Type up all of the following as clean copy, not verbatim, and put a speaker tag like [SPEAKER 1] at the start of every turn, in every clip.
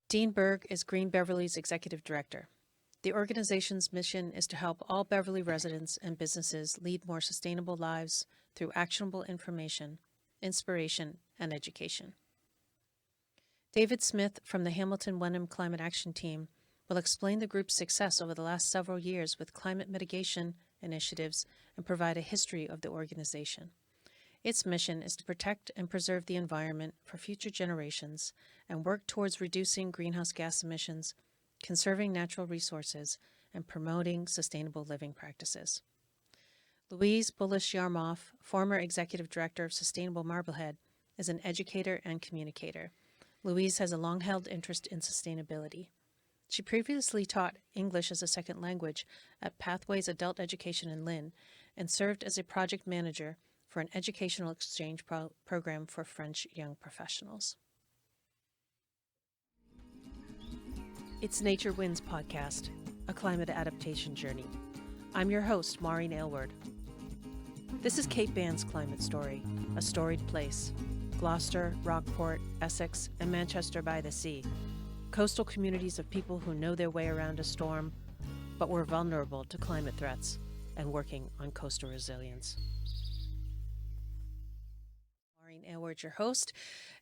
[SPEAKER 1] Dean Berg is Green Beverly's executive director. The organization's mission is to help all Beverly residents and businesses lead more sustainable lives through actionable information, inspiration, and education. David Smith from the Hamilton Wenham Climate Action Team will explain the group's success over the last several years with climate mitigation initiatives and provide a history of the organization. Its mission is to protect and preserve the environment for future generations and work towards reducing greenhouse gas emissions, conserving natural resources, and promoting sustainable living practices. Louise Bullis Yarmoff, former executive director of Sustainable Marblehead, is an educator and communicator. Louise has a long-held interest in sustainability. She previously taught English as a second language at Pathways Adult Education in Lynn and served as a project manager for an educational exchange program for French young professionals. It's Nature Wins podcast, a climate adaptation journey. I'm your host, Maureen Aylward. This is Cape Ann's climate story, a storied place. Gloucester, Rockport, Essex, and Manchester by the Sea. Coastal communities of people who know their way around a storm, but were vulnerable to climate threats and working on coastal resilience. Maureen Aylward, your host,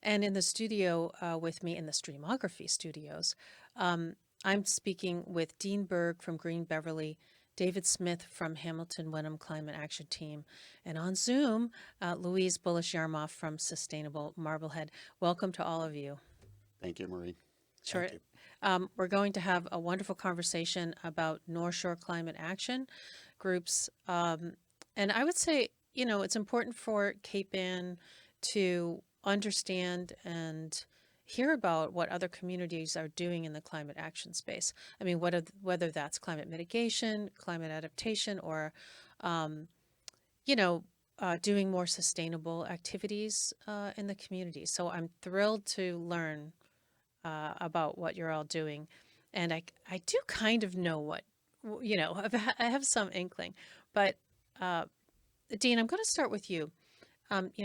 [SPEAKER 1] and in the studio with me in the Streamography studios, I'm speaking with Dean Berg from Green Beverly, David Smith from Hamilton Wenham Climate Action Team, and on Zoom, Louise Bullis Yarmoff from Sustainable Marblehead. Welcome to all of you.
[SPEAKER 2] Thank you, Maureen.
[SPEAKER 1] Sure. We're going to have a wonderful conversation about North Shore Climate Action groups. And I would say, it's important for Cape Ann to understand and hear about what other communities are doing in the climate action space. I mean, whether that's climate mitigation, climate adaptation, or, doing more sustainable activities in the community. So I'm thrilled to learn about what you're all doing. And I do kind of know what, I have some inkling. But Dean, I'm going to start with you.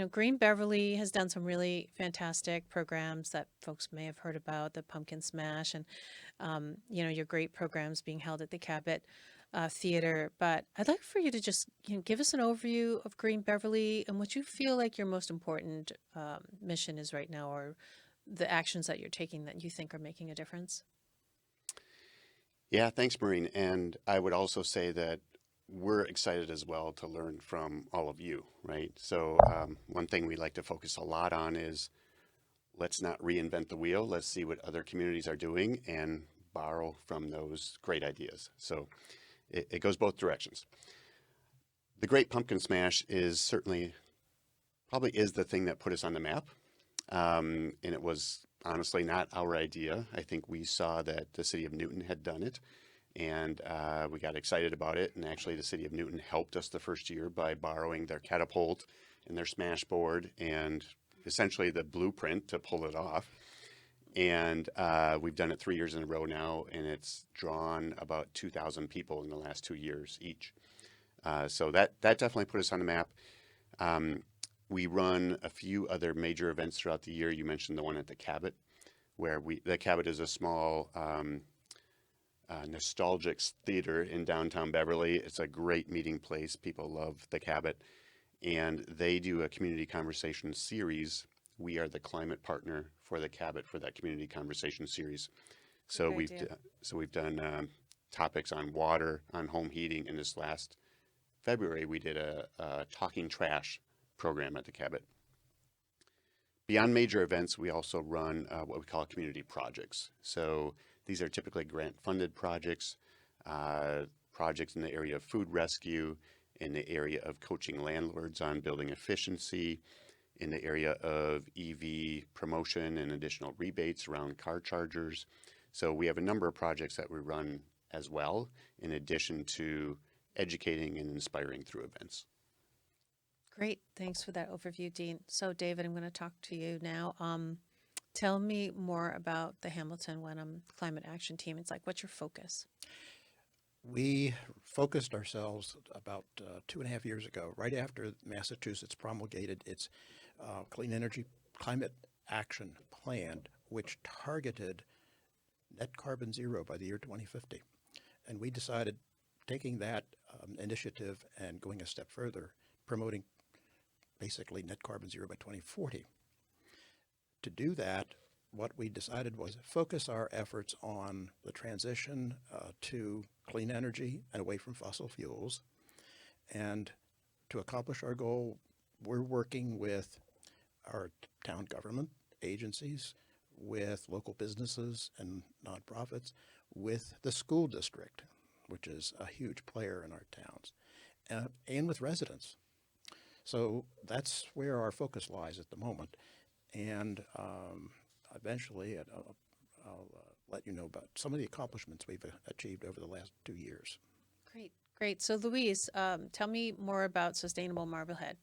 [SPEAKER 1] Green Beverly has done some really fantastic programs that folks may have heard about, the Pumpkin Smash and, your great programs being held at the Cabot Theater. But I'd like for you to just give us an overview of Green Beverly and what you feel like your most important mission is right now, or the actions that you're taking that you think are making a difference.
[SPEAKER 2] Yeah, thanks, Maureen. And I would also say that we're excited as well to learn from all of you, right? So one thing we like to focus a lot on is let's not reinvent the wheel. Let's see what other communities are doing and borrow from those great ideas. So it goes both directions. The Great Pumpkin Smash is probably the thing that put us on the map. And it was honestly not our idea. I think we saw that the city of Newton had done it. And we got excited about it. And actually, the city of Newton helped us the first year by borrowing their catapult and their smash board and essentially the blueprint to pull it off. And we've done it 3 years in a row now, and it's drawn about 2,000 people in the last 2 years each. So that definitely put us on the map. We run a few other major events throughout the year. You mentioned the one at the Cabot, where the Cabot is a small nostalgic theater in downtown Beverly. It's a great meeting place. People love the Cabot, and they do a community conversation series. We are the climate partner for the Cabot for that community conversation series. So we've done topics on water, on home heating, and this last February we did a talking trash program at the Cabot. Beyond major events, we also run what we call community projects. So these are typically grant-funded projects, projects in the area of food rescue, in the area of coaching landlords on building efficiency, in the area of EV promotion and additional rebates around car chargers. So we have a number of projects that we run as well, in addition to educating and inspiring through events.
[SPEAKER 1] Great. Thanks for that overview, Dean. So, David, I'm going to talk to you now. Tell me more about the Hamilton Wenham Climate Action Team. It's like, what's your focus?
[SPEAKER 3] We focused ourselves about 2.5 years ago, right after Massachusetts promulgated its Clean Energy Climate Action Plan, which targeted net carbon zero by the year 2050. And we decided, taking that initiative and going a step further, promoting basically net carbon zero by 2040. To do that, what we decided was focus our efforts on the transition to clean energy and away from fossil fuels. And to accomplish our goal, we're working with our town government agencies, with local businesses and nonprofits, with the school district, which is a huge player in our towns, and with residents. So that's where our focus lies at the moment. And eventually I'll let you know about some of the accomplishments we've achieved over the last 2 years.
[SPEAKER 1] Great, great. So Louise, tell me more about Sustainable Marblehead.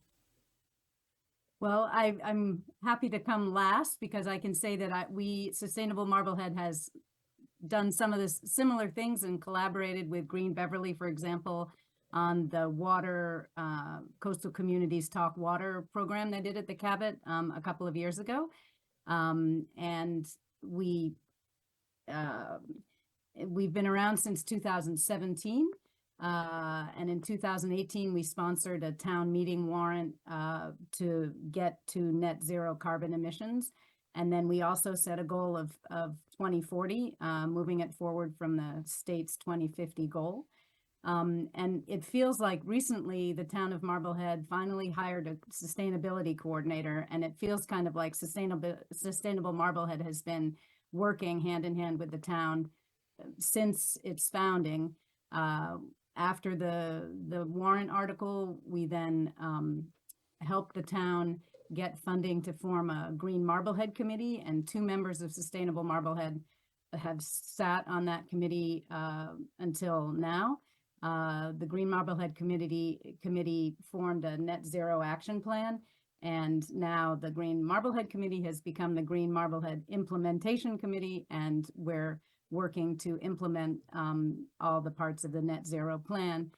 [SPEAKER 4] Well, I'm happy to come last because I can say that Sustainable Marblehead has done some of the similar things and collaborated with Green Beverly, for example, on the water, Coastal Communities Talk Water program they did at the Cabot a couple of years ago. And we've been around since 2017. And in 2018, we sponsored a town meeting warrant to get to net zero carbon emissions. And then we also set a goal of 2040, moving it forward from the state's 2050 goal. And it feels like recently the town of Marblehead finally hired a sustainability coordinator, and it feels kind of like Sustainable Marblehead has been working hand in hand with the town since its founding. After the warrant article, we then helped the town get funding to form a Green Marblehead committee, and 2 members of Sustainable Marblehead have sat on that committee until now. The Green Marblehead committee formed a net zero action plan, and now the Green Marblehead committee has become the Green Marblehead implementation committee, and we're working to implement all the parts of the net zero plan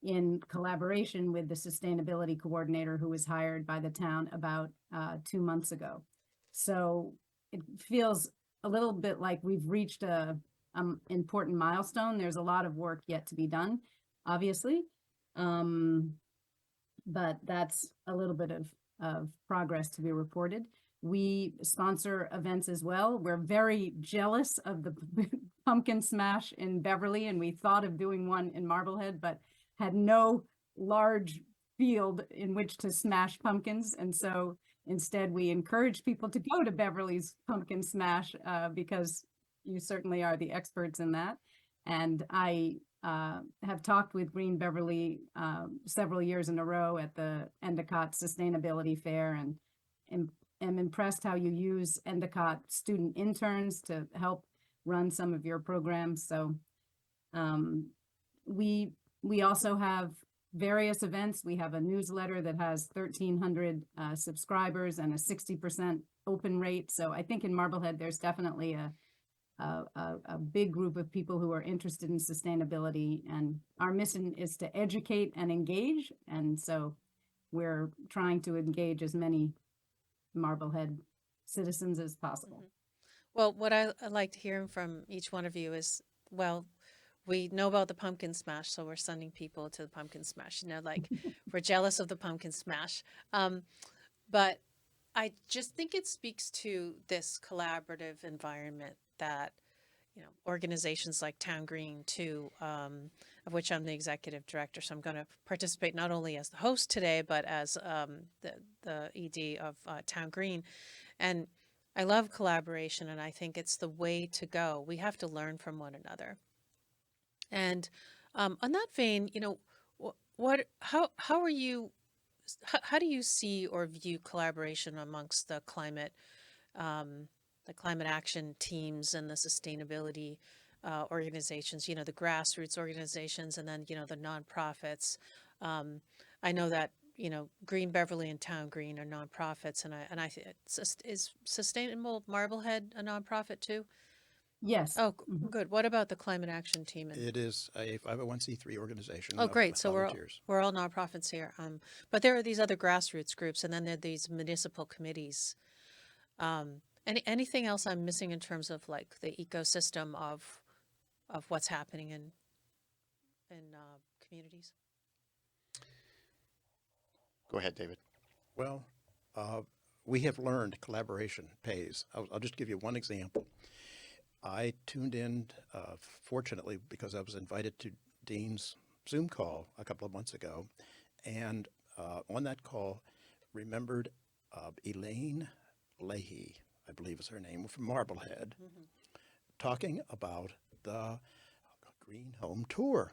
[SPEAKER 4] in collaboration with the sustainability coordinator who was hired by the town about 2 months ago. So it feels a little bit like we've reached a important milestone. There's a lot of work yet to be done, obviously, but that's a little bit of progress to be reported. We sponsor events as well. We're very jealous of the pumpkin smash in Beverly, and we thought of doing one in Marblehead, but had no large field in which to smash pumpkins. And so instead we encourage people to go to Beverly's pumpkin smash because you certainly are the experts in that. And I have talked with Green Beverly several years in a row at the Endicott Sustainability Fair, and am impressed how you use Endicott student interns to help run some of your programs. So we also have various events. We have a newsletter that has 1,300 subscribers and a 60% open rate. So I think in Marblehead, there's definitely a big group of people who are interested in sustainability, and our mission is to educate and engage. And so we're trying to engage as many Marblehead citizens as possible.
[SPEAKER 1] Well, what I liked hearing from each one of you is, well, we know about the pumpkin smash, so we're sending people to the pumpkin smash. Like we're jealous of the pumpkin smash. But I just think it speaks to this collaborative environment that, organizations like Town Green too, of which I'm the executive director. So I'm going to participate not only as the host today, but as the ED of Town Green. And I love collaboration, and I think it's the way to go. We have to learn from one another. And on that vein, how do you see or view collaboration amongst the climate action teams and the sustainability organizations, the grassroots organizations, and then, the nonprofits? I know that, Green Beverly and Town Green are nonprofits, and I think is Sustainable Marblehead a nonprofit too?
[SPEAKER 4] Yes.
[SPEAKER 1] Oh, good. What about the Climate Action Team?
[SPEAKER 3] It is a 501c3 organization.
[SPEAKER 1] Oh, great.
[SPEAKER 3] Of
[SPEAKER 1] So
[SPEAKER 3] volunteers.
[SPEAKER 1] we're all nonprofits here. But there are these other grassroots groups, and then there are these municipal committees. Anything else I'm missing in terms of like the ecosystem of what's happening in communities?
[SPEAKER 2] Go ahead, David.
[SPEAKER 3] Well, we have learned collaboration pays. I'll just give you one example. I tuned in, fortunately, because I was invited to Dean's Zoom call a couple of months ago, and on that call, remembered Elaine Leahy, I believe is her name, from Marblehead, talking about the Green Home Tour.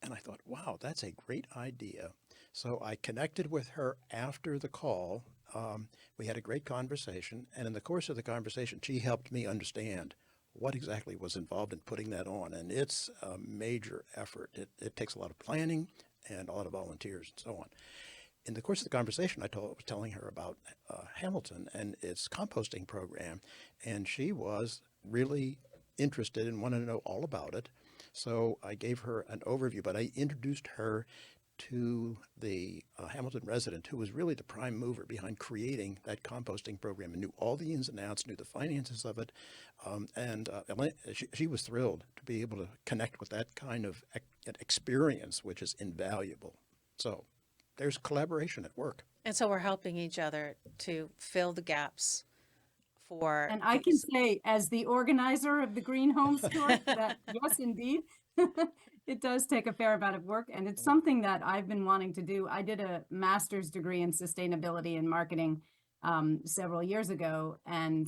[SPEAKER 3] And I thought, wow, that's a great idea. So I connected with her after the call. We had a great conversation. And in the course of the conversation, she helped me understand what exactly was involved in putting that on. And it's a major effort. It takes a lot of planning and a lot of volunteers and so on. In the course of the conversation, I was telling her about Hamilton and its composting program. And she was really interested and wanted to know all about it. So I gave her an overview, but I introduced her to the Hamilton resident who was really the prime mover behind creating that composting program and knew all the ins and outs, knew the finances of it. She was thrilled to be able to connect with that kind of experience, which is invaluable. So there's collaboration at work.
[SPEAKER 1] And so we're helping each other to fill the gaps for.
[SPEAKER 4] And I can say, as the organizer of the Green Home Store, that yes, indeed, it does take a fair amount of work, and it's something that I've been wanting to do. I did a master's degree in sustainability and marketing several years ago, and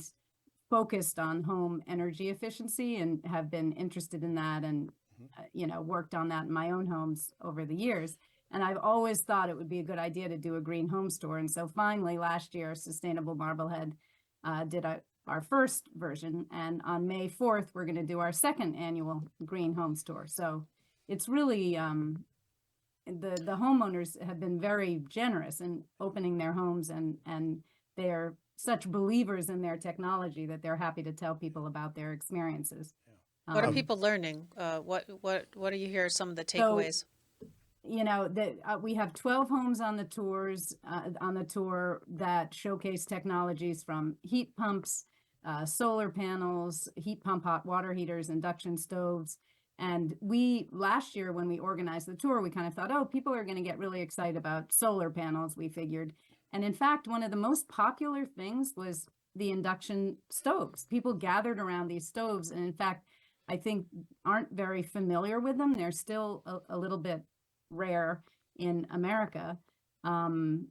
[SPEAKER 4] focused on home energy efficiency, and have been interested in that, and worked on that in my own homes over the years. And I've always thought it would be a good idea to do a Green Home Store. And so finally last year, Sustainable Marblehead did our first version, and on May 4th, we're going to do our second annual Green Home Store. So it's really, the homeowners have been very generous in opening their homes, and they're such believers in their technology that they're happy to tell people about their experiences.
[SPEAKER 1] What are people learning? What do you hear some of the takeaways?
[SPEAKER 4] We have 12 homes on the tour that showcase technologies from heat pumps, solar panels, heat pump hot water heaters, induction stoves. And last year when we organized the tour, we kind of thought, oh, people are going to get really excited about solar panels, we figured. And in fact, one of the most popular things was the induction stoves. People gathered around these stoves, and in fact, I think aren't very familiar with them. They're still a little bit rare in America. And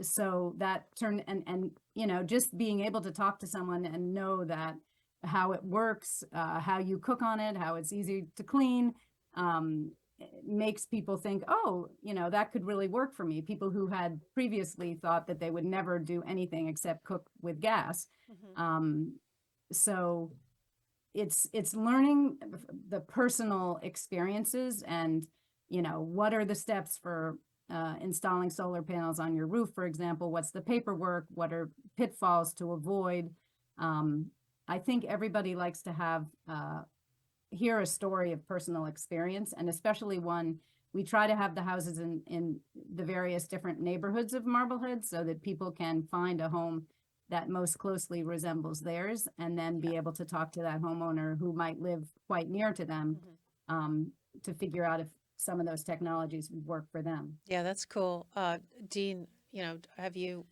[SPEAKER 4] so that turned, and just being able to talk to someone and know that how it works, how you cook on it, how it's easy to clean, makes people think, oh, that could really work for me. People who had previously thought that they would never do anything except cook with gas. So it's learning the personal experiences, and what are the steps for installing solar panels on your roof, for example. What's the paperwork? What are pitfalls to avoid? I think everybody likes to hear a story of personal experience, and especially one. We try to have the houses in the various different neighborhoods of Marblehead so that people can find a home that most closely resembles theirs, and then be able to talk to that homeowner who might live quite near to them, to figure out if some of those technologies would work for them.
[SPEAKER 1] Yeah, that's cool. Dean, have you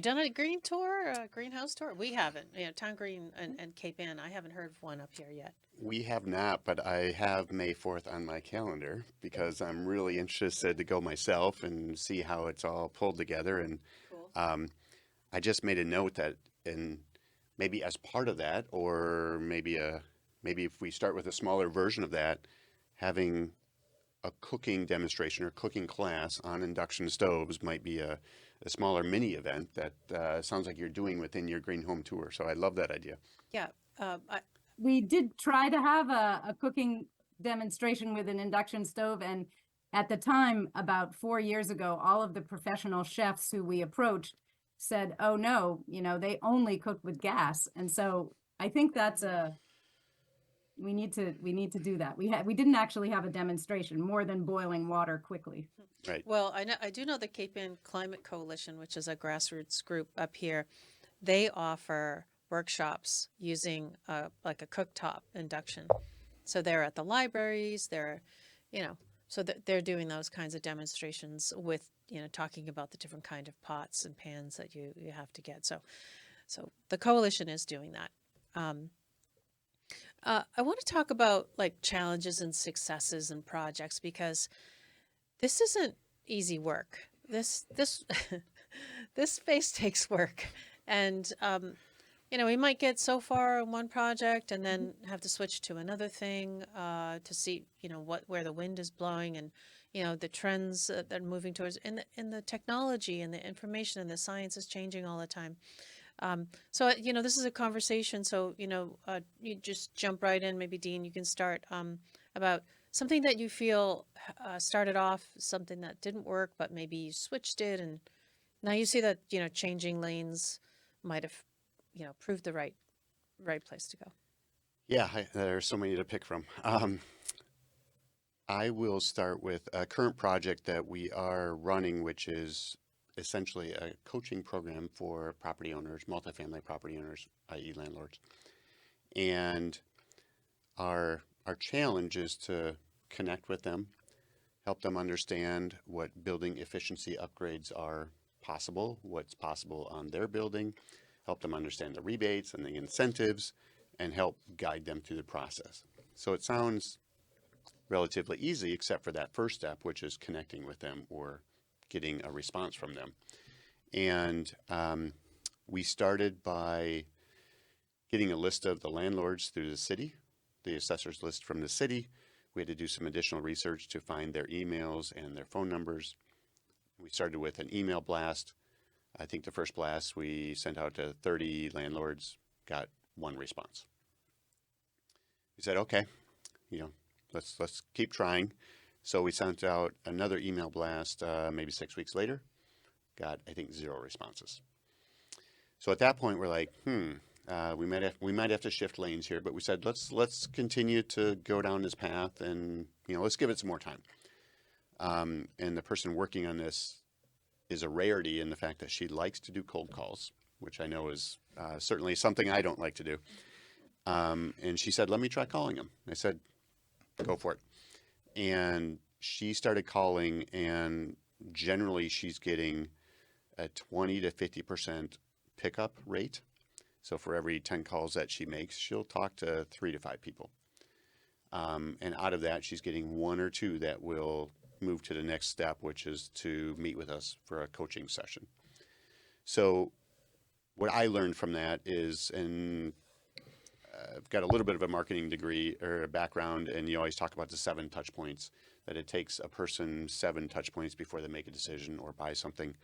[SPEAKER 1] done a green tour, a greenhouse tour? We haven't. Town Green and Cape Ann, I haven't heard of one up here yet.
[SPEAKER 2] We have not, but I have May 4th on my calendar because I'm really interested to go myself and see how it's all pulled together. And
[SPEAKER 1] Cool.
[SPEAKER 2] I just made a note that, and maybe as part of that, or maybe if we start with a smaller version of that, having a cooking demonstration or cooking class on induction stoves might be a smaller mini event that sounds like you're doing within your Green Home Tour. So I love that idea.
[SPEAKER 1] Yeah.
[SPEAKER 4] We did try to have a cooking demonstration with an induction stove, and at the time, about 4 years ago, all of the professional chefs who we approached said, oh no, they only cook with gas. And so I think we need to do that. We didn't actually have a demonstration more than boiling water quickly.
[SPEAKER 2] Right.
[SPEAKER 1] Well, I do know the Cape Ann Climate Coalition, which is a grassroots group up here. they offer workshops using like a cooktop induction. So they're at the libraries, so that they're doing those kinds of demonstrations with, talking about the different kind of pots and pans that you have to get. So the coalition is doing that. I want to talk about like challenges and successes and projects, because this isn't easy work. This this space takes work, and we might get so far on one project and then have to switch to another thing to see where the wind is blowing, and the trends that are moving towards, and the technology and the information and the science is changing all the time. So this is a conversation. So you just jump right in. Maybe Dean, you can start about something that you feel started off something that didn't work, but maybe you switched it, and now you see that changing lanes might have proved the right place to go.
[SPEAKER 2] Yeah, there's so many to pick from. I will start with a current project that we are running, which is essentially a coaching program for property owners, multifamily property owners, i.e. landlords. And our challenge is to connect with them, help them understand what building efficiency upgrades are possible, what's possible on their building, help them understand the rebates and the incentives, and help guide them through the process. So it sounds relatively easy, except for that first step, which is connecting with them or getting a response from them. And we started by getting a list of the landlords through the city, the assessor's list from the city. We had to do some additional research to find their emails and their phone numbers. We started with an email blast. I think the first blast we sent out to 30 landlords, got one response. We said, okay, let's keep trying. So we sent out another email blast maybe 6 weeks later, got, I think, 0 responses. So at that point, we're like, we might have to shift lanes here, but we said, let's continue to go down this path, and let's give it some more time. And the person working on this is a rarity in the fact that she likes to do cold calls, which I know is certainly something I don't like to do. And she said, let me try calling them. I said, go for it. And she started calling, and generally she's getting a 20 to 50% pickup rate. So for every 10 calls that she makes, she'll talk to 3 to 5 people. And out of that, she's getting 1 or 2 that will move to the next step, which is to meet with us for a coaching session. So what I learned from that is, and I've got a little bit of a marketing degree or a background, and you always talk about the 7 touch points, that it takes a person 7 touch points before they make a decision or buy something.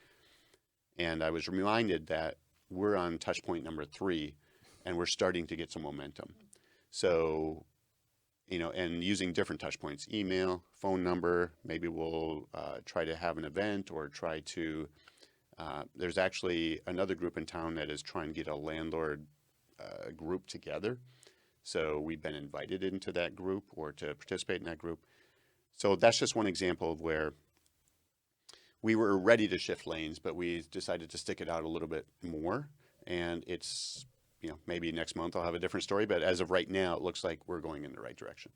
[SPEAKER 2] And I was reminded that we're on touch point number 3, and we're starting to get some momentum. So, and using different touch points, email, phone number, maybe we'll try to have an event or try to, there's actually another group in town that is trying to get a landlord group together. So we've been invited into that group or to participate in that group. So that's just one example of where we were ready to shift lanes, but we decided to stick it out a little bit more. And it's, maybe next month I'll have a different story, but as of right now, it looks like we're going in the right direction.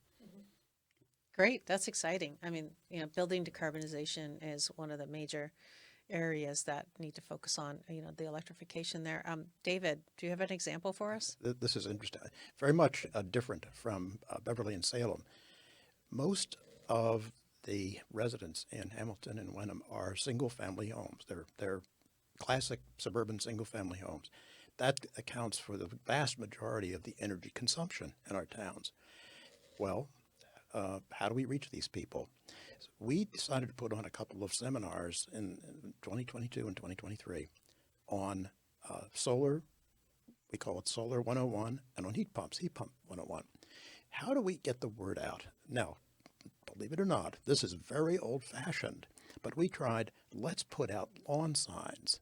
[SPEAKER 1] Great. That's exciting. I mean, building decarbonization is one of the major areas that need to focus on, the electrification there. David, do you have an example for us?
[SPEAKER 3] This is interesting. Very much different from Beverly and Salem. Most of the residents in Hamilton and Wenham are single-family homes. They're classic suburban single-family homes. That accounts for the vast majority of the energy consumption in our towns. Well, how do we reach these people? So we decided to put on a couple of seminars in 2022 and 2023 on solar, we call it Solar 101, and on heat pump 101. How do we get the word out? Now, believe it or not, this is very old-fashioned, but we tried, let's put out lawn signs.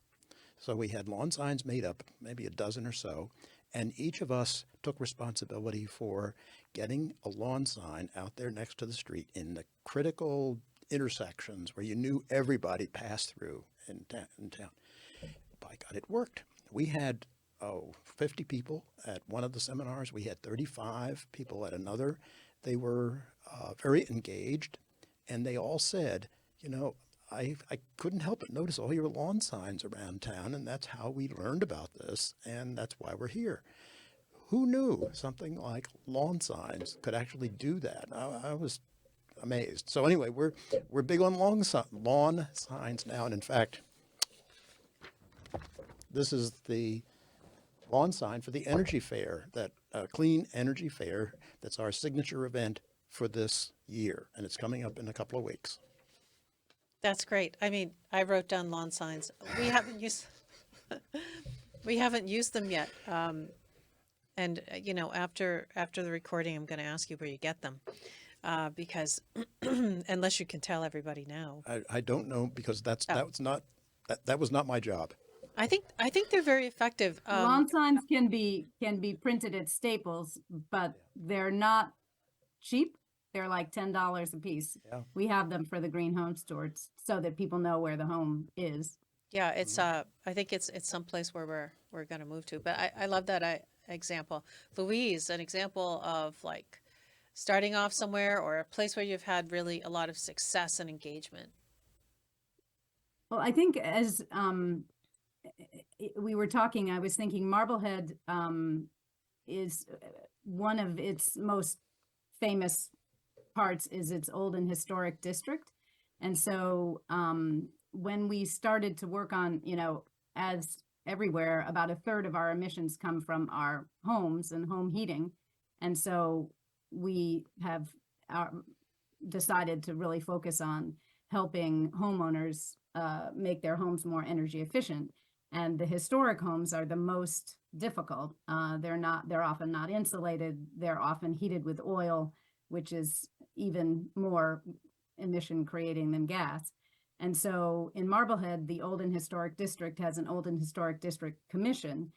[SPEAKER 3] So we had lawn signs made up, maybe a dozen or so, and each of us took responsibility for getting a lawn sign out there next to the street in the critical intersections where you knew everybody passed through in town. By God, it worked. We had 50 people at one of the seminars. We had 35 people at another. They were very engaged, and they all said, you know, I couldn't help but notice all your lawn signs around town, and that's how we learned about this, and that's why we're here. Who knew something like lawn signs could actually do that? I was amazed. So anyway, we're big on lawn signs now, and in fact, this is the lawn sign for the Energy Fair, that Clean Energy Fair. That's our signature event for this year, and it's coming up in a couple of weeks.
[SPEAKER 1] That's great. I mean, I wrote down lawn signs. We haven't used we haven't used them yet. And you know, after the recording, I'm going to ask you where you get them, because unless you can tell everybody now.
[SPEAKER 3] I don't know, because that was not my job.
[SPEAKER 1] I think they're very effective.
[SPEAKER 4] Lawn signs can be printed at Staples, but they're not cheap. They're like $10 a piece.
[SPEAKER 3] Yeah.
[SPEAKER 4] We have them for the green home stores so that people know where the home is.
[SPEAKER 1] Yeah, it's I think it's someplace where we're going to move to. But I love that example. Louise, an example of like starting off somewhere or a place where you've had really a lot of success and engagement.
[SPEAKER 4] Well, I think as we were talking, I was thinking Marblehead is one of its most famous parts is its old and historic district. And so when we started to work on, you know, as everywhere, about a third of our emissions come from our homes and home heating. And so we have decided to really focus on helping homeowners make their homes more energy efficient. And the historic homes are the most difficult. They're often not insulated. They're often heated with oil, which is even more emission creating than gas. And so in Marblehead, the Old and Historic District has an Old and Historic District Commission,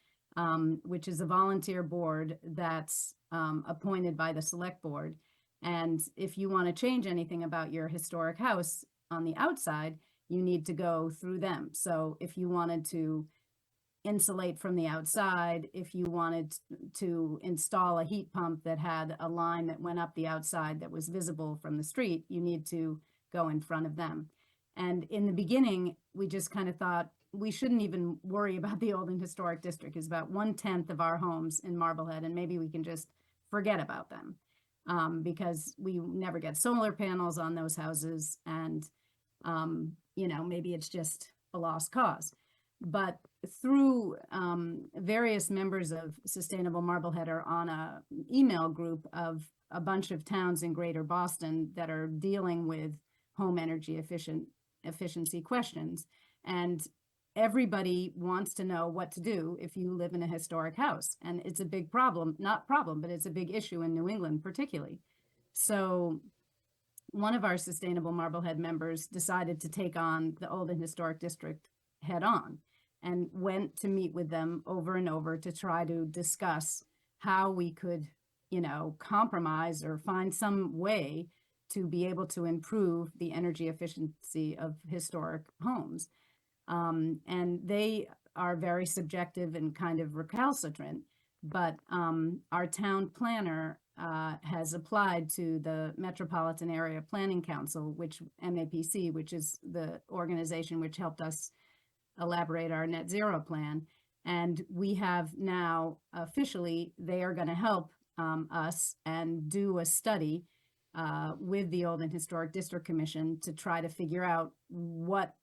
[SPEAKER 4] which is a volunteer board that's appointed by the select board. And if you want to change anything about your historic house on the outside, you need to go through them. So if you wanted to insulate from the outside, if you wanted to install a heat pump that had a line that went up the outside that was visible from the street, you need to go in front of them. And in the beginning, we just kind of thought we shouldn't even worry about the Old and Historic District. It's about 1/10 of our homes in Marblehead, and maybe we can just forget about them because we never get solar panels on those houses, and you know, maybe it's just a lost cause. But through various members of Sustainable Marblehead are on a email group of a bunch of towns in Greater Boston that are dealing with home energy efficiency questions. And everybody wants to know what to do if you live in a historic house. And it's a big problem, not problem, but it's a big issue in New England particularly. So one of our Sustainable Marblehead members decided to take on the Old and Historic District head on and went to meet with them over and over to try to discuss how we could, you know, compromise or find some way to be able to improve the energy efficiency of historic homes. And they are very subjective and kind of recalcitrant, but our town planner has applied to the Metropolitan Area Planning Council, which MAPC, which is the organization which helped us elaborate our net zero plan. And we have now officially, they are going to help us and do a study with the Old and Historic District Commission to try to figure out what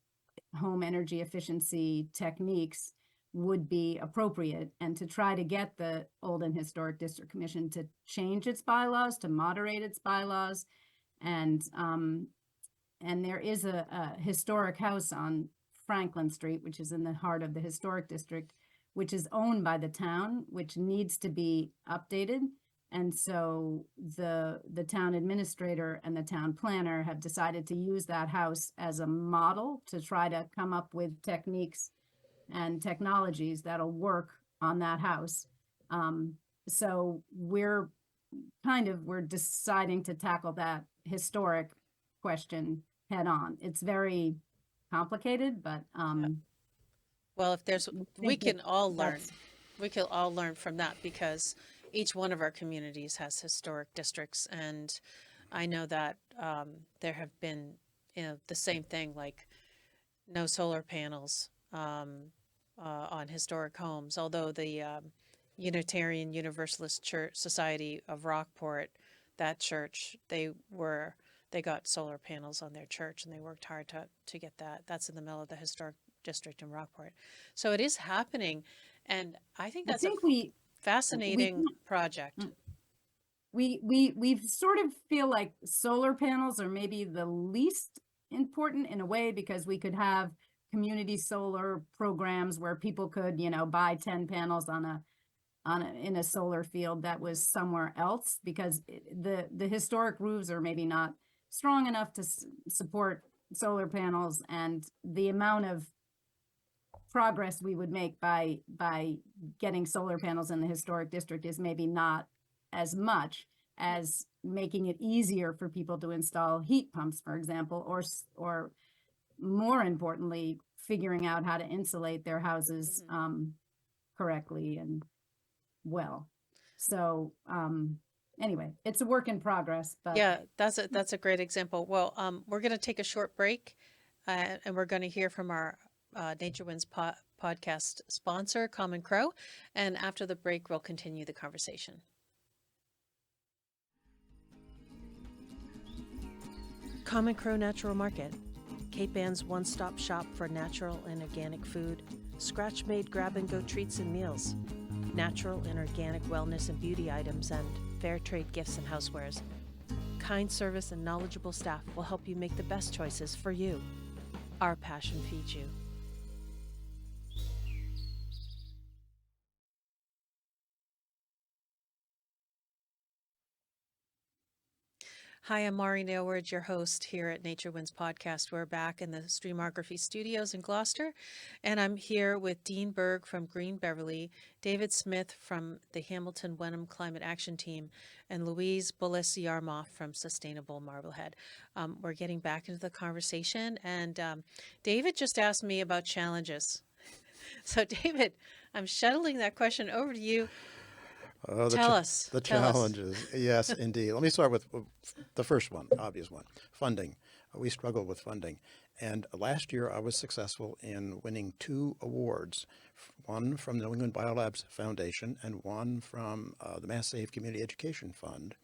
[SPEAKER 4] home energy efficiency techniques would be appropriate, and to try to get the Old and Historic District Commission to change its bylaws, to moderate its bylaws. And there is a historic house on Franklin Street, which is in the heart of the historic district, which is owned by the town, which needs to be updated. And so the town administrator and the town planner have decided to use that house as a model to try to come up with techniques and technologies that'll work on that house. So we're deciding to tackle that historic question head on. It's very complicated, but
[SPEAKER 1] Well, if there's, we can all learn. We could all learn from that because each one of our communities has historic districts, and I know that there have been, the same thing, like no solar panels on historic homes. Although the Unitarian Universalist Church Society of Rockport, that church, they got solar panels on their church, and they worked hard to get that. That's in the middle of the historic district in Rockport. So it is happening, and I think
[SPEAKER 4] I
[SPEAKER 1] that's a
[SPEAKER 4] think we
[SPEAKER 1] fascinating project.
[SPEAKER 4] we sort of feel like solar panels are maybe the least important in a way, because we could have community solar programs where people could, buy 10 panels in a solar field that was somewhere else, because the historic roofs are maybe not strong enough to support solar panels, and the amount of progress we would make by getting solar panels in the historic district is maybe not as much as making it easier for people to install heat pumps, for example, or more importantly, figuring out how to insulate their houses correctly and well. So anyway, it's a work in progress, but
[SPEAKER 1] Yeah, that's a great example. Well, we're going to take a short break, and we're going to hear from our Nature Winds podcast sponsor, Common Crow, and after the break, we'll continue the conversation. Common Crow Natural Market, Cape Ann's one-stop shop for natural and organic food, scratch-made grab-and-go treats and meals, natural and organic wellness and beauty items, and fair trade gifts and housewares. Kind service and knowledgeable staff will help you make the best choices for you. Our passion feeds you. Hi, I'm Maureen Aylward, your host here at Nature Winds Podcast. We're back in the Streamography Studios in Gloucester, and I'm here with Dean Berg from Green Beverly, David Smith from the Hamilton Wenham Climate Action Team, and Louise Bullis Yarmoff from Sustainable Marblehead. We're getting back into the conversation, and David just asked me about challenges. So, David, I'm shuttling that question over to you.
[SPEAKER 3] Oh,
[SPEAKER 1] Tell us.
[SPEAKER 3] the
[SPEAKER 1] Tell us.
[SPEAKER 3] challenges. Yes, indeed. Let me start with the first one, obvious one, funding. We struggle with funding. And last year I was successful in winning 2 awards, one from the New England Biolabs Foundation and one from the Mass Save Community Education Fund.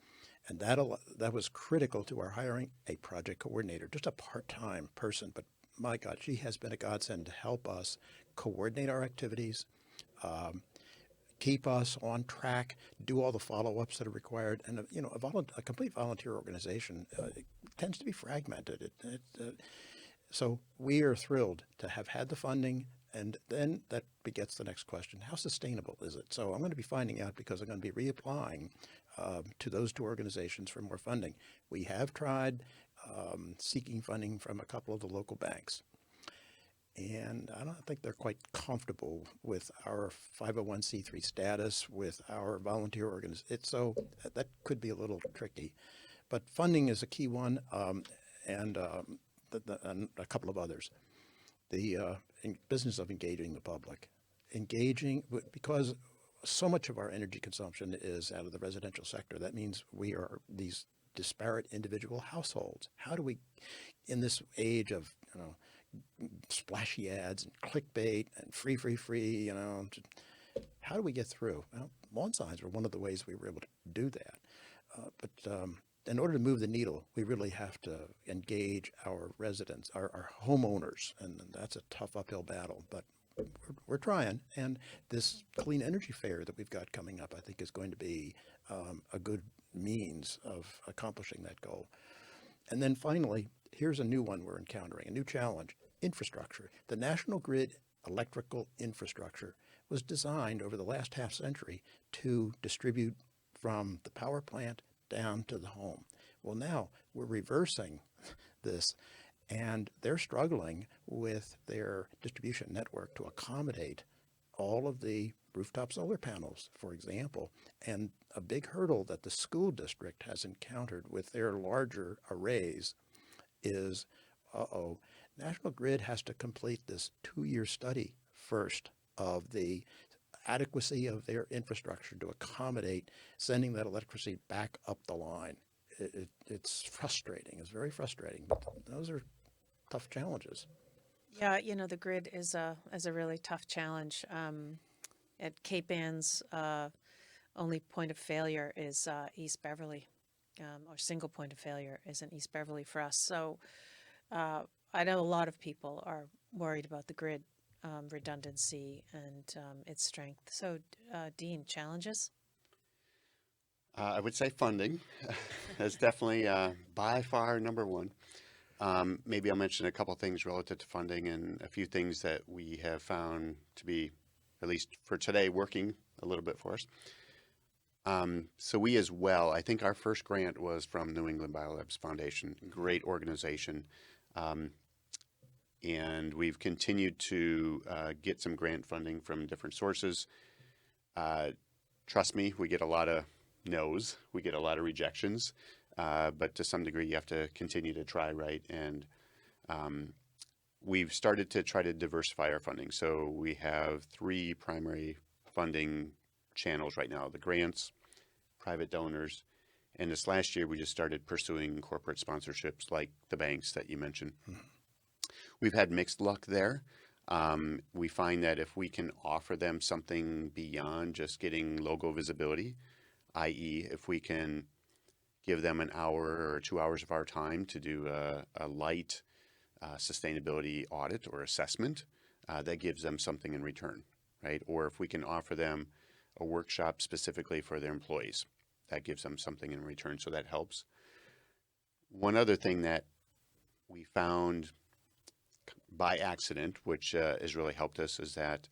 [SPEAKER 3] And that was critical to our hiring a project coordinator, just a part-time person. But my God, she has been a godsend to help us coordinate our activities, keep us on track, do all the follow-ups that are required. And a complete volunteer organization it tends to be fragmented. So we are thrilled to have had the funding, and then that begets the next question: how sustainable is it? So I'm going to be finding out, because I'm going to be reapplying to those 2 organizations for more funding. We have tried seeking funding from a couple of the local banks, and I don't think they're quite comfortable with our 501c3 status, with our volunteer organization. So that could be a little tricky. But funding is a key one, and a couple of others. The business of engaging the public. Because so much of our energy consumption is out of the residential sector. That means we are these disparate individual households. How do we, in this age of splashy ads and clickbait and free, how do we get through? Well, lawn signs were one of the ways we were able to do that. But in order to move the needle, we really have to engage our residents, our homeowners, and that's a tough uphill battle, but we're trying. And this clean energy fair that we've got coming up, I think, is going to be a good means of accomplishing that goal. And then finally, here's a new one we're encountering, a new challenge: infrastructure. The national grid electrical infrastructure was designed over the last half century to distribute from the power plant down to the home. Well, now we're reversing this, and they're struggling with their distribution network to accommodate all of the rooftop solar panels, for example. And a big hurdle that the school district has encountered with their larger arrays is, National Grid has to complete this 2-year study first of the adequacy of their infrastructure to accommodate sending that electricity back up the line. It's frustrating. It's very frustrating, but those are tough challenges.
[SPEAKER 1] Yeah, the grid is a really tough challenge. At Cape Ann's, only point of failure is East Beverly, or single point of failure is in East Beverly for us. So I know a lot of people are worried about the grid redundancy and its strength. So, Dean, challenges?
[SPEAKER 2] I would say funding is definitely by far number one. Maybe I'll mention a couple things relative to funding and a few things that we have found to be, at least for today, working a little bit for us. So we as well, I think our first grant was from New England Biolabs Foundation, great organization. And we've continued to get some grant funding from different sources. Trust me, we get a lot of no's, we get a lot of rejections, but to some degree you have to continue to try, right? And we've started to try to diversify our funding. So we have 3 primary funding channels right now: the grants, private donors, and this last year we just started pursuing corporate sponsorships like the banks that you mentioned. We've had mixed luck there. We find that if we can offer them something beyond just getting logo visibility, i.e. if we can give them an hour or 2 hours of our time to do a light sustainability audit or assessment, that gives them something in return, right? Or if we can offer them a workshop specifically for their employees, that gives them something in return, so that helps. One other thing that we found by accident, which has really helped us, is that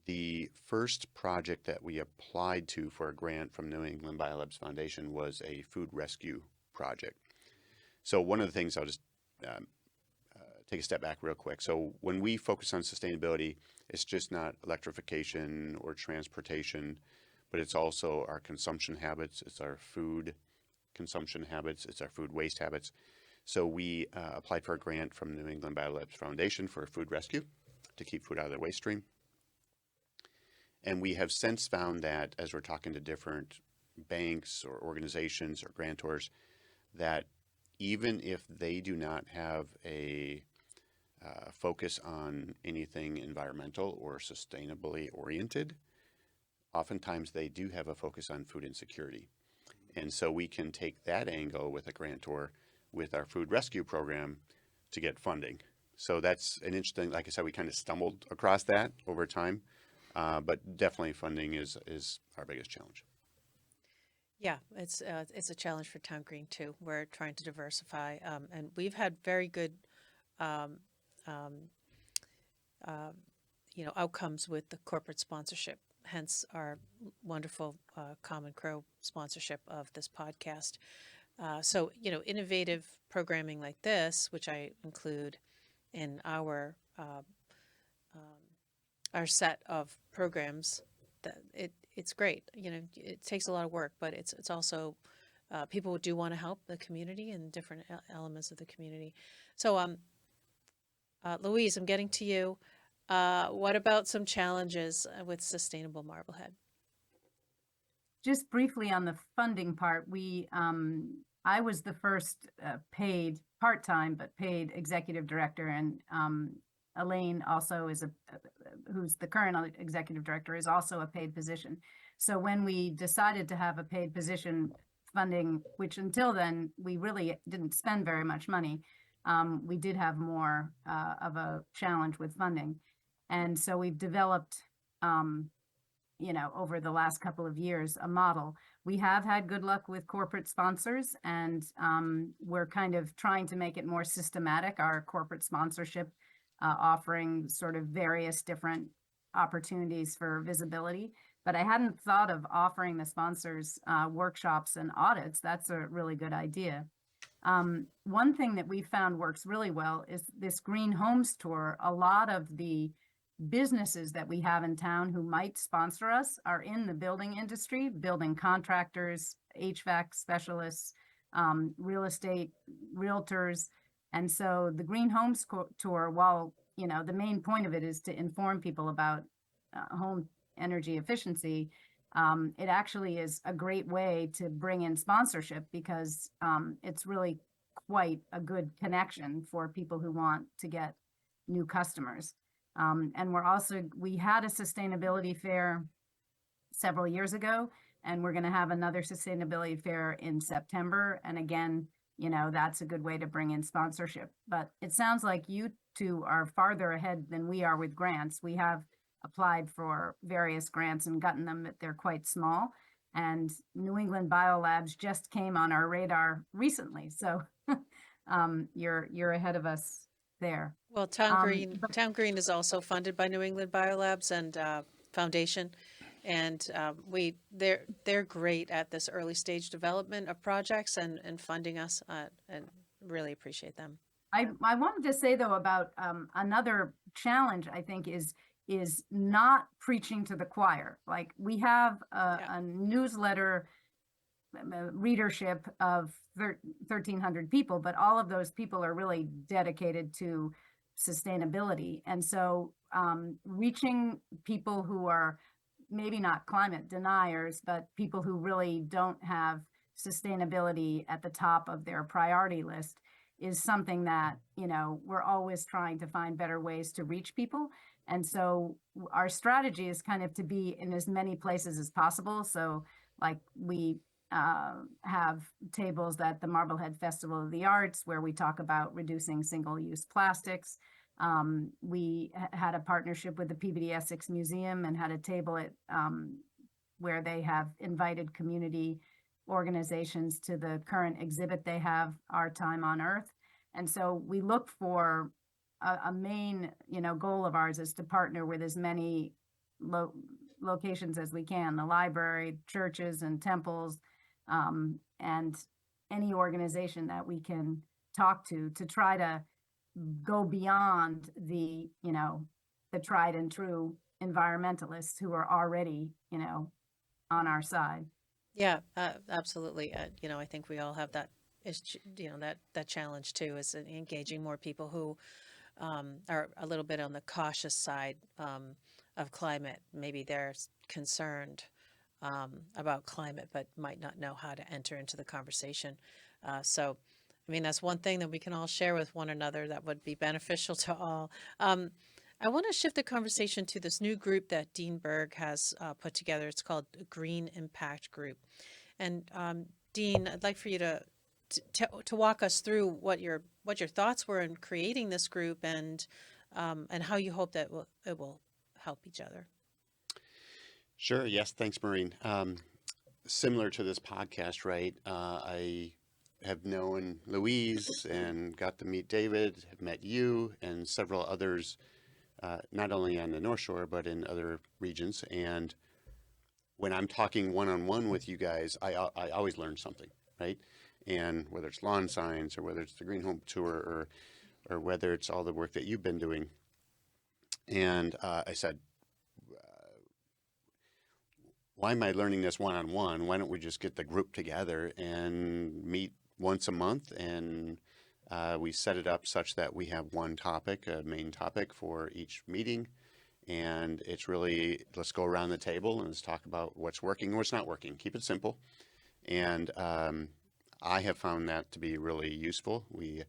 [SPEAKER 2] the first project that we applied to for a grant from New England Biolabs Foundation was a food rescue project. So one of the things, I'll just take a step back real quick. So when we focus on sustainability, it's just not electrification or transportation, but it's also our consumption habits, it's our food consumption habits, it's our food waste habits. So we applied for a grant from New England Biolabs Foundation for food rescue to keep food out of their waste stream. And we have since found that as we're talking to different banks or organizations or grantors, that even if they do not have a focus on anything environmental or sustainably oriented, oftentimes they do have a focus on food insecurity. And so we can take that angle with a grantor with our food rescue program to get funding. So that's an interesting, like I said, we kind of stumbled across that over time, but definitely funding is our biggest challenge.
[SPEAKER 1] Yeah, it's a challenge for Town Green too. We're trying to diversify, and we've had very good, outcomes with the corporate sponsorship. Hence our wonderful Common Crow sponsorship of this podcast. So innovative programming like this, which I include in our set of programs, that it's great. It takes a lot of work, but it's also people do want to help the community and different elements of the community. So, Louise, I'm getting to you. What about some challenges with sustainable Marblehead?
[SPEAKER 4] Just briefly on the funding part, I was the first paid part-time but paid executive director, and Elaine also is who's the current executive director, is also a paid position. So when we decided to have a paid position funding, which until then we really didn't spend very much money, we did have more of a challenge with funding, and so we've developed over the last couple of years, a model. We have had good luck with corporate sponsors, and we're kind of trying to make it more systematic, our corporate sponsorship, offering sort of various different opportunities for visibility. But I hadn't thought of offering the sponsors workshops and audits. That's a really good idea. One thing that we found works really well is this Green Homes Tour. A lot of the businesses that we have in town who might sponsor us are in the building industry, building contractors, HVAC specialists, real estate realtors. And so the Green Homes Tour, while the main point of it is to inform people about home energy efficiency, it actually is a great way to bring in sponsorship because it's really quite a good connection for people who want to get new customers. And we had a sustainability fair several years ago, and we're going to have another sustainability fair in September. And again, that's a good way to bring in sponsorship. But it sounds like you two are farther ahead than we are with grants. We have applied for various grants and gotten them, but they're quite small. And New England Biolabs just came on our radar recently. So you're ahead of us there.
[SPEAKER 1] Well, Town Green is also funded by New England Biolabs and Foundation, and they're great at this early stage development of projects and funding us, and really appreciate them.
[SPEAKER 4] I wanted to say though about another challenge I think is not preaching to the choir. Like we have a newsletter readership of 1,300 people, but all of those people are really dedicated to sustainability. And so reaching people who are maybe not climate deniers, but people who really don't have sustainability at the top of their priority list is something that, we're always trying to find better ways to reach people. And so our strategy is kind of to be in as many places as possible. So like we have tables at the Marblehead Festival of the Arts where we talk about reducing single-use plastics. We had a partnership with the Peabody Essex Museum and had a table at where they have invited community organizations to the current exhibit they have, Our Time on Earth. And so we look for a main, goal of ours is to partner with as many locations as we can, the library, churches and temples, and any organization that we can talk to try to go beyond the tried and true environmentalists who are already, on our side.
[SPEAKER 1] Yeah, absolutely. I think we all have that that challenge too, is engaging more people who are a little bit on the cautious side of climate. Maybe they're concerned about climate, but might not know how to enter into the conversation. So, that's one thing that we can all share with one another that would be beneficial to all. I want to shift the conversation to this new group that Dean Berg has put together. It's called Green Impact Group. And Dean, I'd like for you to walk us through what your thoughts were in creating this group and how you hope that it will help each other.
[SPEAKER 2] Sure. Yes. Thanks, Maureen. Similar to this podcast, right? I have known Louise and got to meet David, have met you and several others, not only on the North Shore, but in other regions. And when I'm talking one-on-one with you guys, I always learn something, right? And whether it's lawn science or whether it's the Green Home Tour or whether it's all the work that you've been doing. And I said, why am I learning this one-on-one? Why don't we just get the group together and meet once a month? And we set it up such that we have one topic, a main topic for each meeting. And it's really, let's go around the table and let's talk about what's working and what's not working. Keep it simple. And I have found that to be really useful. We're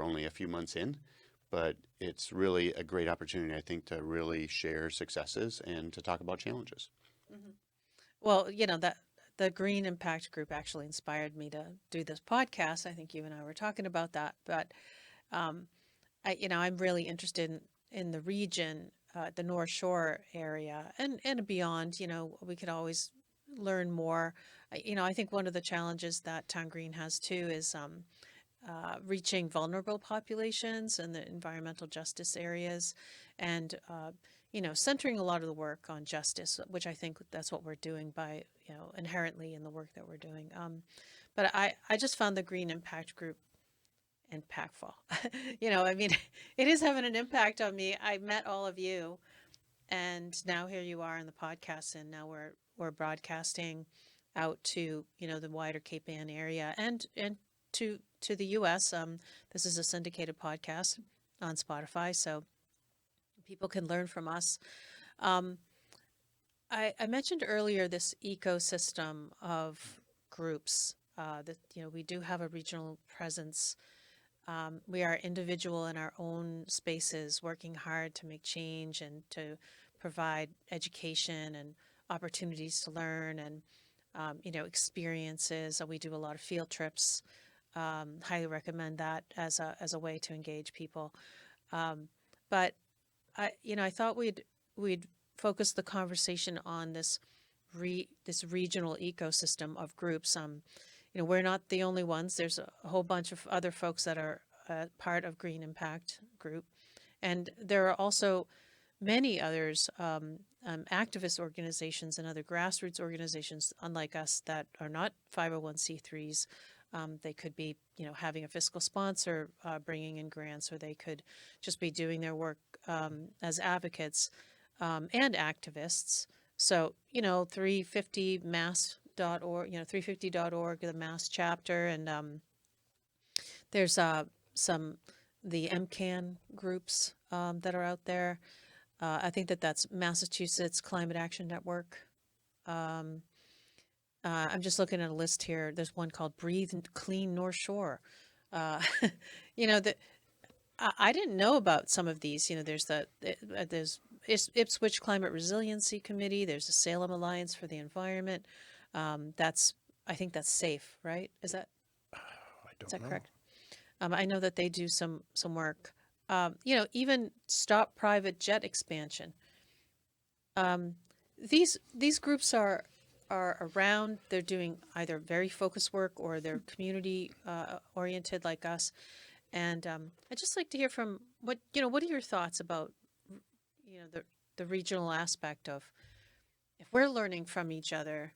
[SPEAKER 2] only a few months in, but it's really a great opportunity, I think, to really share successes and to talk about challenges.
[SPEAKER 1] Mm-hmm. Well, that the Green Impact Group actually inspired me to do this podcast. I think you and I were talking about that, but I'm really interested in the region, the North Shore area and beyond. We could always learn more. I think one of the challenges that Town Green has too is reaching vulnerable populations in the environmental justice areas and centering a lot of the work on justice, which I think that's what we're doing by, inherently in the work that we're doing. But I just found the Green Impact Group impactful. It is having an impact on me. I met all of you, and now here you are in the podcast, and now we're broadcasting out to, the wider Cape Ann area and to the U.S. This is a syndicated podcast on Spotify, so people can learn from us I mentioned earlier this ecosystem of groups that, we do have a regional presence. We are individual in our own spaces, working hard to make change and to provide education and opportunities to learn and, experiences. We do a lot of field trips. Highly recommend that as a way to engage people. But I thought we'd focus the conversation on this regional ecosystem of groups. We're not the only ones. There's a whole bunch of other folks that are part of Green Impact Group, and there are also many others, activist organizations and other grassroots organizations, unlike us, that are not 501c3s. They could be, having a fiscal sponsor, bringing in grants, or they could just be doing their work as advocates and activists. So, 350mass.org, 350.org, the Mass chapter, and there's the MCAN groups that are out there. I think that's Massachusetts Climate Action Network. I'm just looking at a list here. There's one called Breathe Clean North Shore. That I didn't know about some of these. There's Ipswich Climate Resiliency Committee. There's the Salem Alliance for the Environment. I think that's SAFE, right? Is that correct? I know that they do some work. Even Stop Private Jet Expansion. These groups are around. They're doing either very focused work or they're community oriented like us. And I'd just like to hear from what are your thoughts about the regional aspect of, if we're learning from each other,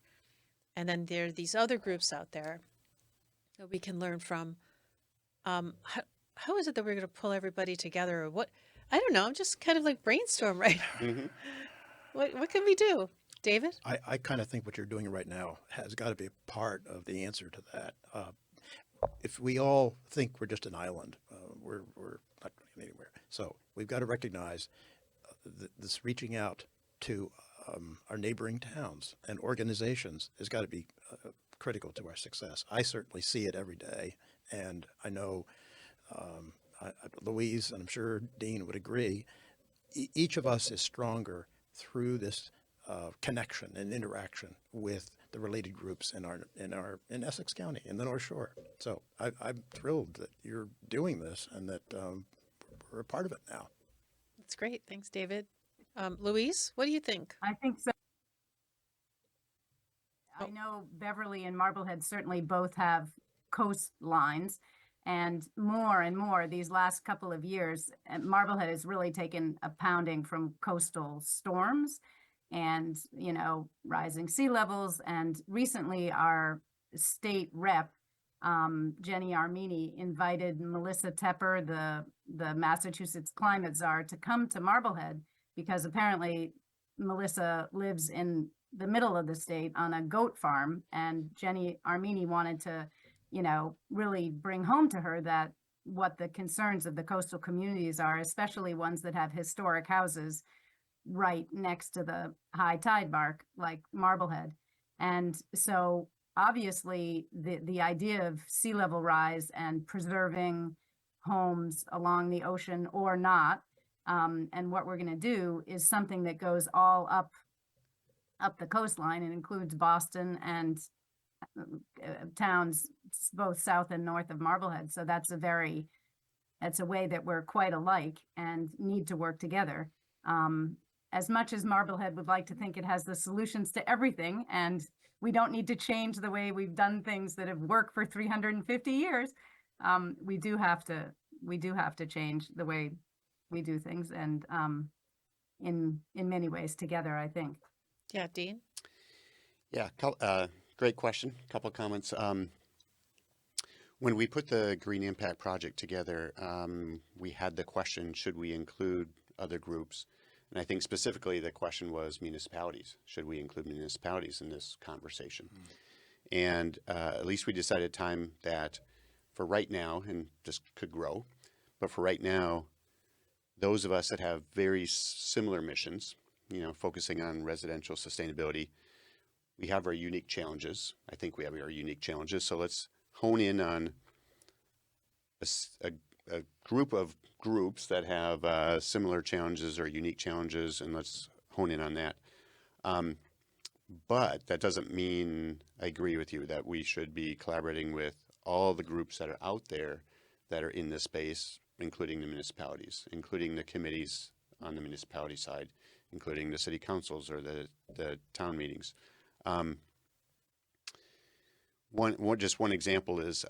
[SPEAKER 1] and then there are these other groups out there that we can learn from. How is it that we're going to pull everybody together, or what? I don't know. I'm just kind of like brainstorm right now.
[SPEAKER 2] Mm-hmm.
[SPEAKER 1] What can we do, David?
[SPEAKER 3] I kind of think what you're doing right now has got to be a part of the answer to that. If we all think we're just an island, we're not going anywhere. So we've got to recognize this reaching out to our neighboring towns and organizations has got to be critical to our success. I certainly see it every day, and I know Louise, and I'm sure Dean would agree, each of us is stronger through this connection and interaction with the related groups in Essex County, in the North Shore. So I'm thrilled that you're doing this and that we're a part of it now.
[SPEAKER 1] That's great. Thanks, David. Louise, what do you think?
[SPEAKER 4] I think so. I know Beverly and Marblehead certainly both have coastlines, and more these last couple of years, Marblehead has really taken a pounding from coastal storms and, rising sea levels. And recently our state rep, Jenny Armini, invited Melissa Tepper, the Massachusetts climate czar, to come to Marblehead, because apparently Melissa lives in the middle of the state on a goat farm, and Jenny Armini wanted to, really bring home to her that what the concerns of the coastal communities are, especially ones that have historic houses right next to the high tide mark, like Marblehead. And so obviously the idea of sea level rise and preserving homes along the ocean or not, and what we're going to do is something that goes all up the coastline and includes Boston and towns both south and north of Marblehead. So that's a way that we're quite alike and need to work together. As much as Marblehead would like to think it has the solutions to everything, and we don't need to change the way we've done things that have worked for 350 years, we do have to change the way we do things, and in many ways together, I think.
[SPEAKER 1] Yeah, Dean?
[SPEAKER 2] Yeah, great question. A couple of comments. When we put the Green Impact Project together, we had the question, should we include other groups? And I think specifically the question was municipalities. Should we include municipalities in this conversation? And at least we decided time that for right now, and this could grow, but for right now, those of us that have very similar missions, focusing on residential sustainability, we have our unique challenges. I think we have our unique challenges. So let's hone in on a group of groups that have similar challenges or unique challenges, and let's hone in on that. But that doesn't mean, I agree with you, that we should be collaborating with all the groups that are out there that are in this space, including the municipalities, including the committees on the municipality side, including the city councils or the town meetings. Just one example is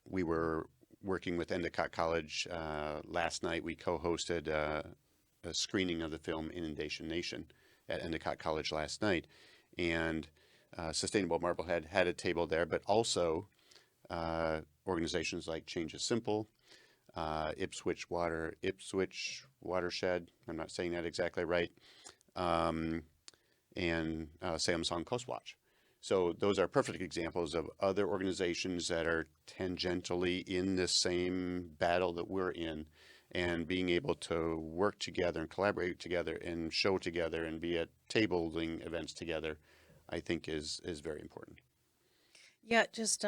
[SPEAKER 2] we were working with Endicott College last night. We co-hosted a screening of the film Inundation Nation at Endicott College last night, and Sustainable Marblehead had a table there, but also organizations like Change is Simple, Ipswich Watershed, I'm not saying that exactly right, and Salem Sound Coast Watch. So those are perfect examples of other organizations that are tangentially in the same battle that we're in, and being able to work together and collaborate together and show together and be at tabling events together, I think is very important.
[SPEAKER 1] Yeah, just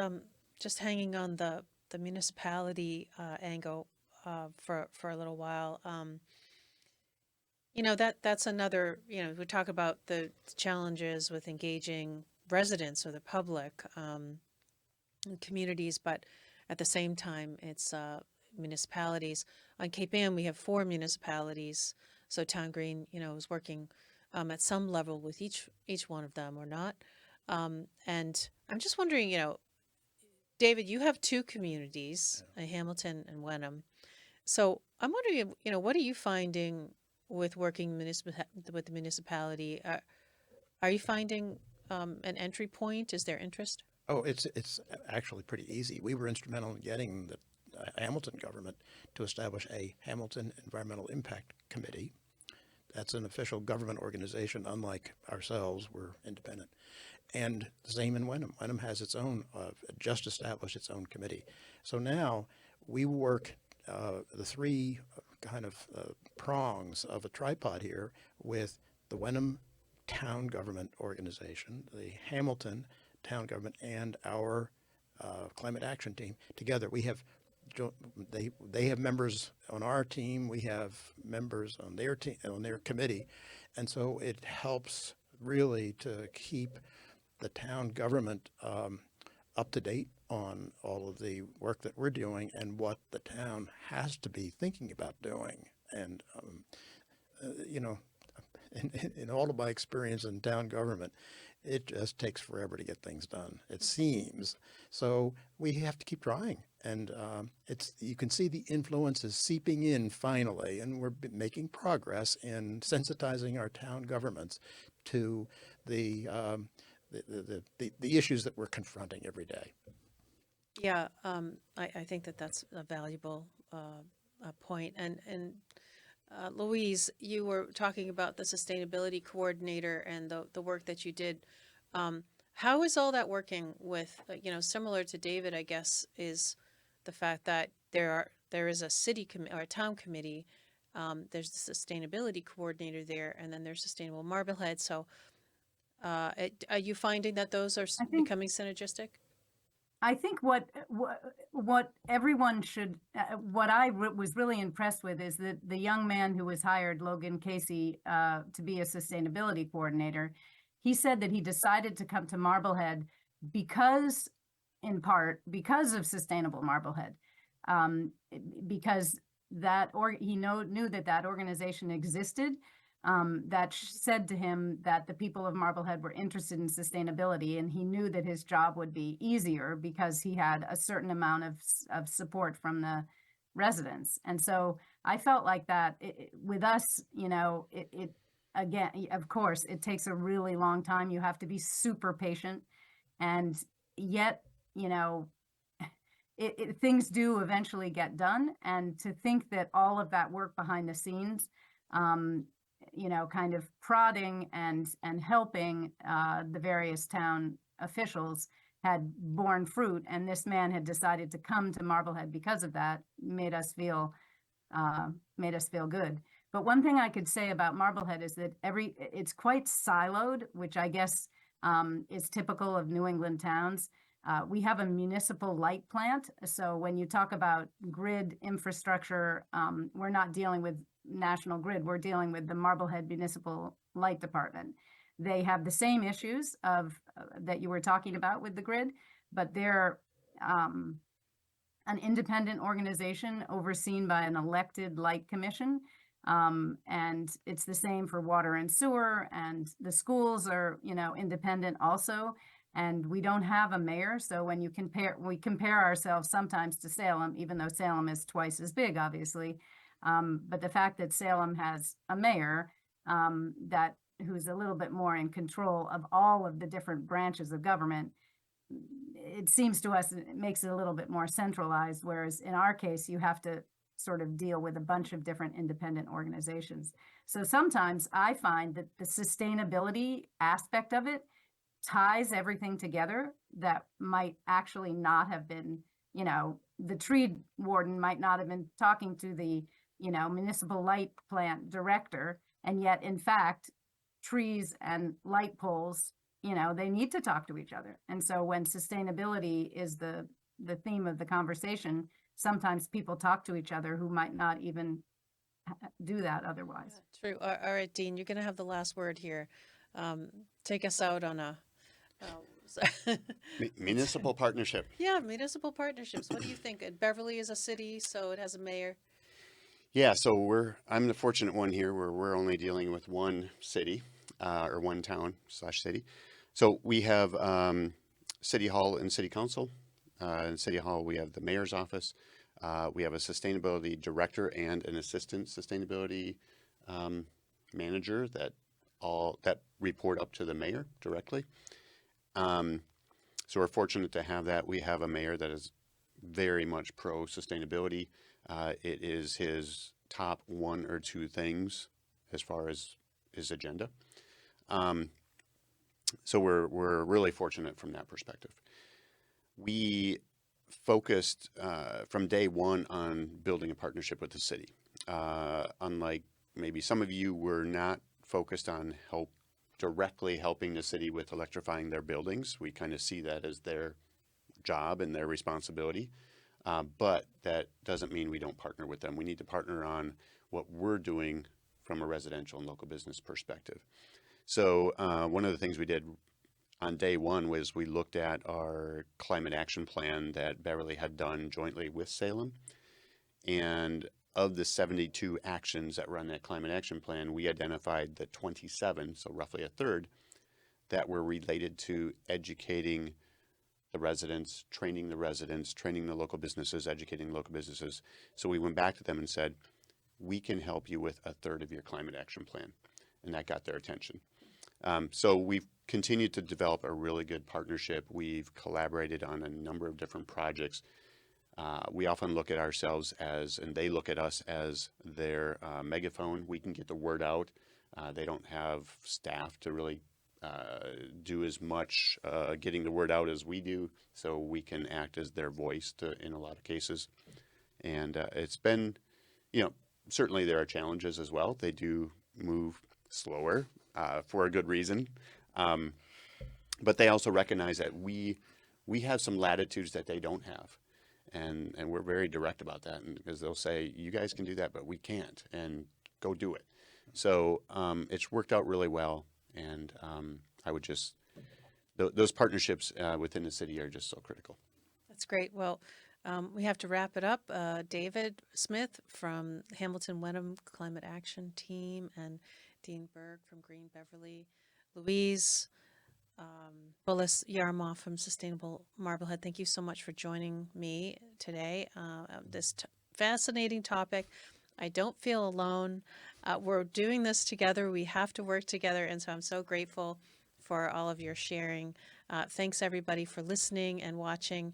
[SPEAKER 1] hanging on the municipality angle for a little while. That's another, we talk about the challenges with engaging residents or the public, communities, but at the same time, it's municipalities. On Cape Ann, we have 4 municipalities, so Town Green, is working at some level with each one of them or not. And I'm just wondering, David, you have 2 communities, Hamilton and Wenham. So I'm wondering, what are you finding with working with the municipality? Are you finding an entry point? Is there interest?
[SPEAKER 3] Oh, it's actually pretty easy. We were instrumental in getting the Hamilton government to establish a Hamilton Environmental Impact Committee. That's an official government organization. Unlike ourselves, we're independent. And the same in Wenham. Wenham has its own, just established its own committee. So now we work the 3 kind of prongs of a tripod here with the Wenham Town Government Organization, the Hamilton Town Government, and our Climate Action Team. Together, we have they have members on our team. We have members on their team, on their committee, and so it helps really to keep the town government up to date on all of the work that we're doing and what the town has to be thinking about doing. And in all of my experience in town government, it just takes forever to get things done, it seems. So we have to keep trying. And you can see the influence is seeping in finally, and we're making progress in sensitizing our town governments to the issues that we're confronting every day.
[SPEAKER 1] Yeah, I think that's a valuable point. And Louise, you were talking about the sustainability coordinator and the work that you did. How is all that working with, similar to David, I guess, is the fact that there is a city or a town committee, there's the sustainability coordinator there, and then there's Sustainable Marblehead. So are you finding that those are becoming synergistic?
[SPEAKER 4] I think what everyone should, what I was really impressed with is that the young man who was hired, Logan Casey, to be a sustainability coordinator, he said that he decided to come to Marblehead in part because of Sustainable Marblehead, because he knew that organization existed. That said to him that the people of Marblehead were interested in sustainability, and he knew that his job would be easier because he had a certain amount of support from the residents. And so I felt like that with us, it again, of course, it takes a really long time. You have to be super patient, and yet, things do eventually get done. And to think that all of that work behind the scenes, kind of prodding and helping the various town officials had borne fruit, and this man had decided to come to Marblehead because of that, made us feel good. But one thing I could say about Marblehead is that it's quite siloed, which I guess is typical of New England towns. We have a municipal light plant. So when you talk about grid infrastructure, we're not dealing with National Grid. We're dealing with the Marblehead Municipal Light Department. They have the same issues of that you were talking about with the grid, but they're an independent organization overseen by an elected light commission. And it's the same for water and sewer, and the schools are, independent also. And we don't have a mayor. So when we compare ourselves sometimes to Salem, even though Salem is twice as big, obviously. But the fact that Salem has a mayor who's a little bit more in control of all of the different branches of government, it seems to us it makes it a little bit more centralized, whereas in our case, you have to sort of deal with a bunch of different independent organizations. So sometimes I find that the sustainability aspect of it ties everything together that might actually not have been, the tree warden might not have been talking to the, municipal light plant director. And yet, in fact, trees and light poles, they need to talk to each other. And so when sustainability is the theme of the conversation, sometimes people talk to each other who might not even do that otherwise.
[SPEAKER 1] True. All right, Dean, you're going to have the last word here. Take us out on a
[SPEAKER 2] Municipal partnership.
[SPEAKER 1] yeah, municipal partnerships. What do you think? Beverly is a city, so it has a mayor.
[SPEAKER 2] Yeah, so I'm the fortunate one here where we're only dealing with one city or one town/city. So we have City Hall and City Council. In City Hall, we have the mayor's office. We have a sustainability director and an assistant sustainability manager that report up to the mayor directly. So we're fortunate to have that. We have a mayor that is very much pro sustainability. It is his top one or two things as far as his agenda. So we're really fortunate from that perspective. We focused from day one on building a partnership with the city. Unlike maybe some of you, were not focused on directly helping the city with electrifying their buildings. We kind of see that as their job and their responsibility. But that doesn't mean we don't partner with them. We need to partner on what we're doing from a residential and local business perspective. So one of the things we did on day one was we looked at our climate action plan that Beverly had done jointly with Salem. And of the 72 actions that were on that climate action plan, we identified the 27, so roughly a third, that were related to educating the residents, training the local businesses, educating local businesses. So we went back to them and said, we can help you with a third of your climate action plan. And that got their attention. So we've continued to develop a really good partnership. We've collaborated on a number of different projects. We often look at ourselves and they look at us as their megaphone. We can get the word out. They don't have staff to really do as much getting the word out as we do, so we can act as their voice in a lot of cases. And it's been, certainly there are challenges as well. They do move slower for a good reason, but they also recognize that we have some latitudes that they don't have, and we're very direct about that. And because they'll say, you guys can do that, but we can't, and go do it. So it's worked out really well. And I would just, those partnerships within the city are just so critical.
[SPEAKER 1] That's great. Well, we have to wrap it up. David Smith from Hamilton Wenham Climate Action Team and Dean Berg from Green Beverly, Louise, Bullis, Yarmoff from Sustainable Marblehead. Thank you so much for joining me today. This fascinating topic. I don't feel alone. We're doing this together. We have to work together. And so I'm so grateful for all of your sharing. Thanks, everybody, for listening and watching.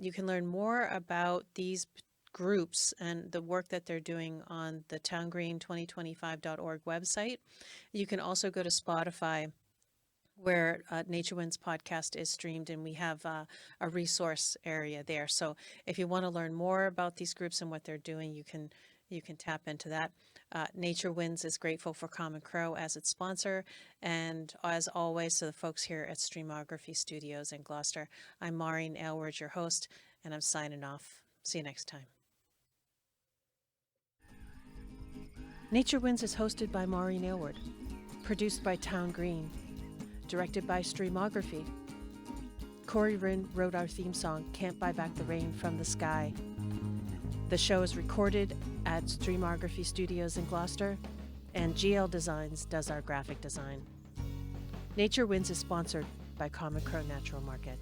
[SPEAKER 1] You can learn more about these groups and the work that they're doing on the towngreen2025.org website. You can also go to Spotify, where Nature Winds podcast is streamed, and we have a resource area there. So if you want to learn more about these groups and what they're doing, you can tap into that. Nature Winds is grateful for Common Crow as its sponsor, and as always, to the folks here at Streamography Studios in Gloucester. I'm Maureen Aylward, your host, and I'm signing off. See you next time. Nature Winds is hosted by Maureen Aylward, produced by Town Green, directed by Streamography. Corey Rinn wrote our theme song, Can't Buy Back the Rain from the Sky. The show is recorded at Streamography Studios in Gloucester, and GL Designs does our graphic design. Nature Winds is sponsored by Common Crow Natural Market.